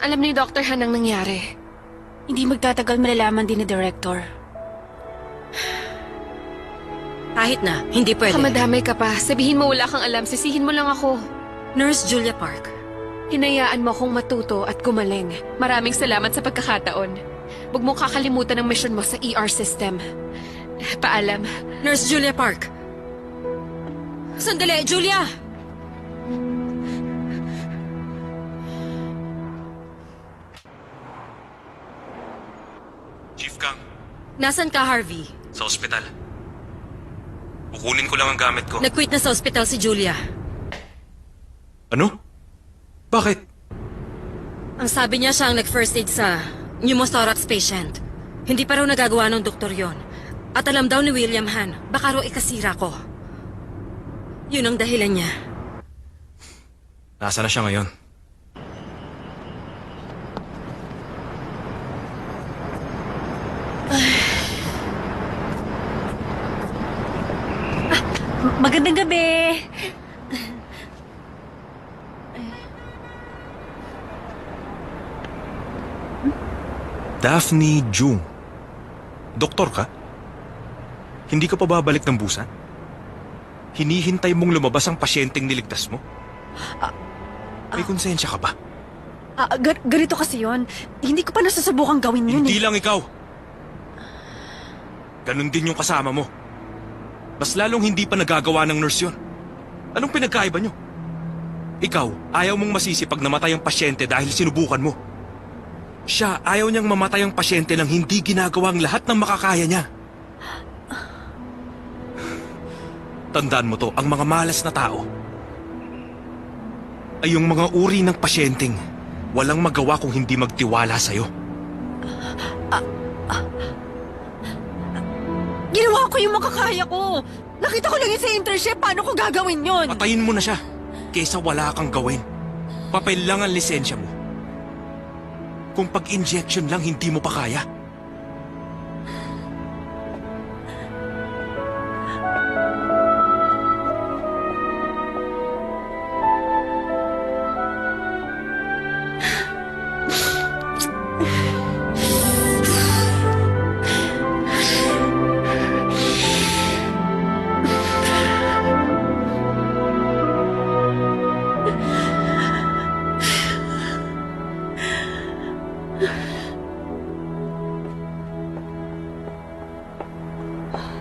Alam ni Dr. Han ang nangyari. Hindi magtatagal malalaman din ni Director. Kahit na, hindi pwede. Kamadamay ka pa. Sabihin mo wala kang alam, sisihin mo lang ako. Nurse Julia Park. Hinayaan mo akong matuto at gumaling. Maraming salamat sa pagkakataon. Huwag mo kakalimutan ang mission mo sa ER system. Paalam. Nurse Julia Park. Sandali, Julia! Chief Kang, Nasaan ka, Harvey? sa ospital. Kukunin ko lang ang gamit ko. Nag-quit na sa ospital si Julia. Ano? Bakit? Ang sabi niya siya ang nag-first aid sa pneumothorax patient. Hindi pa raw nagagawa ng doktor yon. At alam daw ni William Han, baka raw ikasira ko. Yun ang dahilan niya. Nasaan na siya ngayon? Magandang gabi! Daphne Jung. Doktor ka? Hindi ka pa babalik ng busan? Hinihintay mong lumabas ang pasyenteng niligtas mo? May konsensya ka ba? Ganito kasi yon. Hindi ko pa nasusubukang gawin yun Hindi lang ikaw. Ganon din yung kasama mo. Mas lalong hindi pa nagagawa ng nurse yun. Anong pinagkaiba nyo? Ikaw, ayaw mong masisi pag namatay ang pasyente dahil sinubukan mo. Siya, ayaw niyang mamatay ang pasyente nang hindi ginagawa ang lahat ng makakaya niya. Tandaan mo to, ang mga malas na tao ay yung mga uri ng pasyenteng walang magawa kung hindi magtiwala sa'yo. Ginawa ko yung makakaya ko. Nakita ko lang yun sa internship. Paano ko gagawin yun? Patayin mo na siya, kesa wala kang gawin. Papel lang ang lisensya mo. Kung pag-injection lang hindi mo pa kaya.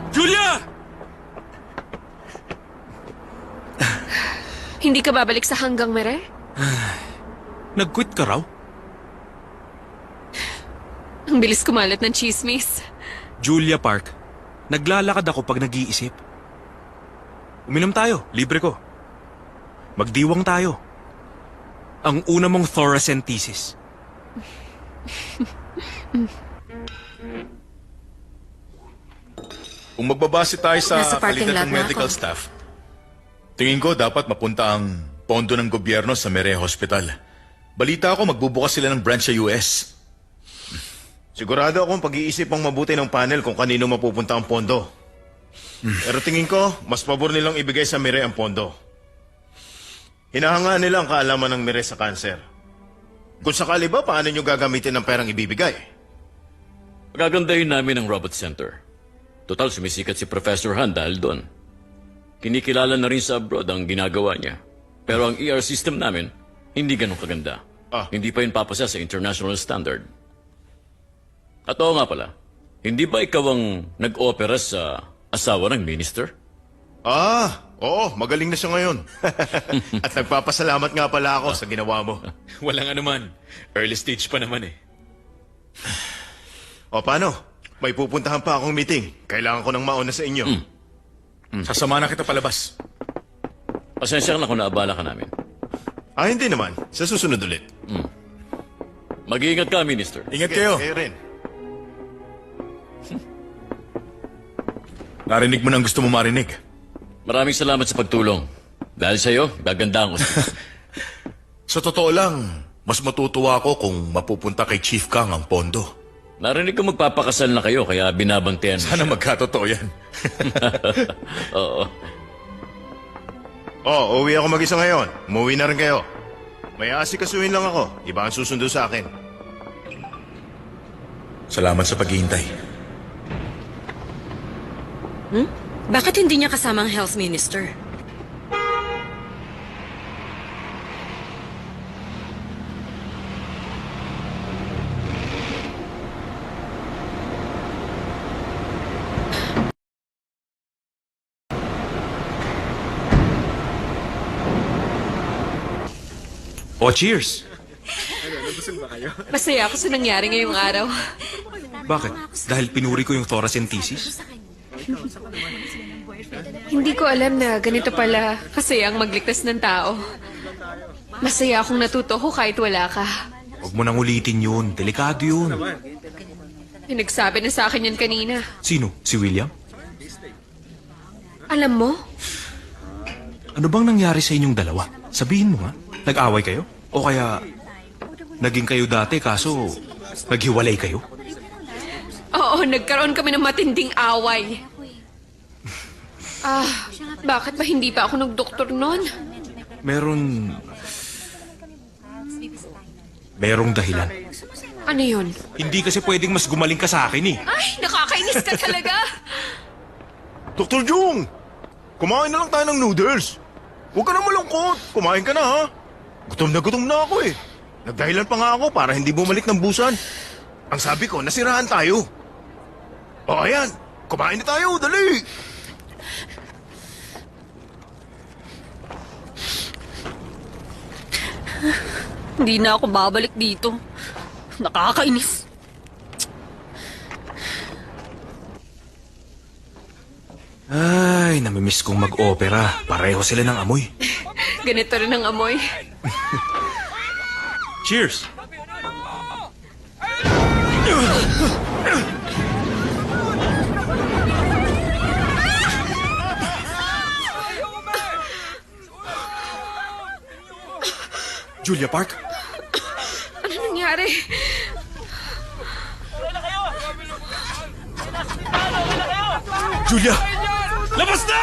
Julia! Hindi ka babalik sa hanggang mere? Nag-quit ka raw? Ang bilis kumalat ng chismis. Julia Park, naglalakad ako pag nag-iisip. Uminom tayo, libre ko. Magdiwang tayo. Ang una mong thoracentesis. Kung magbabase tayo sa Nasa parking kalidad lot ng na medical ako. staff, tingin ko dapat mapunta ang pondo ng gobyerno sa Mere Hospital. Balita ako magbubukas sila ng branch sa US. Sigurado akong pag-iisip ang mabuti ng panel kung kanino mapupunta ang pondo. Pero tingin ko, mas pabor nilang ibigay sa Mire ang pondo. Hinahangaan nila ang kaalaman ng Mire sa cancer. Kung sakali ba, paano nyo gagamitin ang perang ibibigay? Gagandahin namin ang Robot Center. Total, sumisikat si Professor Han dahil doon. Kinikilala na rin sa abroad ang ginagawa niya. Pero ang ER system namin, hindi ganun kaganda. Hindi pa yun papasa sa international standard. At oo nga pala, hindi ba ikaw ang nag-opera sa asawa ng minister? Oo, magaling na siya ngayon. At nagpapasalamat nga pala ako sa ginawa mo. Walang anuman. Early stage pa naman eh. O paano? May pupuntahan pa akong meeting. Kailangan ko nang mauna sa inyo. Sasama na kita palabas. Pasensya ka na kung naabala ka namin. Hindi naman. Sa susunod ulit. Mag-iingat ka, Minister. Ingat kayo. Kayo rin. Narinig mo na ang gusto mo marinig. Maraming salamat sa pagtulong. Dahil sa'yo, gagandaan ko. Sa totoo lang, mas matutuwa ako kung mapupunta kay Chief Kang ang pondo. Narinig ko magpapakasal na kayo, kaya binabantayan mo Sana siya. magkatotoo yan. Oo. Uwi ako mag-isa ngayon. Umuwi na rin kayo. May aasikasuhin lang ako. Iba ang susundo sa akin. Salamat sa paghihintay. Bakit hindi niya kasama ang health minister? Oh, cheers! Masaya ako sa nangyari ngayong araw. Bakit? Dahil pinuri ko yung thoracentesis? Hindi ko alam na ganito pala kasi ang magligtas ng tao. Masaya akong natuto ko kahit wala ka. Huwag mo nang ulitin yun. Delikado yun. Pinagsabi na sa akin yan kanina. Sino? Si William? Alam mo, Ano bang nangyari sa inyong dalawa? Sabihin mo nga. Nag-away kayo? O kaya naging kayo dati kaso naghiwalay kayo? oo, nagkaroon kami ng matinding away. Bakit ba hindi pa ako nagdoktor noon? Merong dahilan. Ano yun? Hindi kasi pwedeng mas gumaling ka sa akin eh. Ay, nakakainis ka talaga! Dr. Jung! Kumain na lang tayo ng noodles. Huwag ka na malungkot. Kumain ka na, ha? Gutom na ako eh. Nagdahilan pa nga ako para hindi bumalik ng busan. Ang sabi ko, nasiraan tayo. O ayan, kumain na tayo, dali! Hindi na ako babalik dito. Nakakainis. Ay, namimiss kong mag-opera. Pareho sila ng amoy. Ganito rin ang amoy. Cheers! Julia Park? Ano nangyari? Julia! Labas na!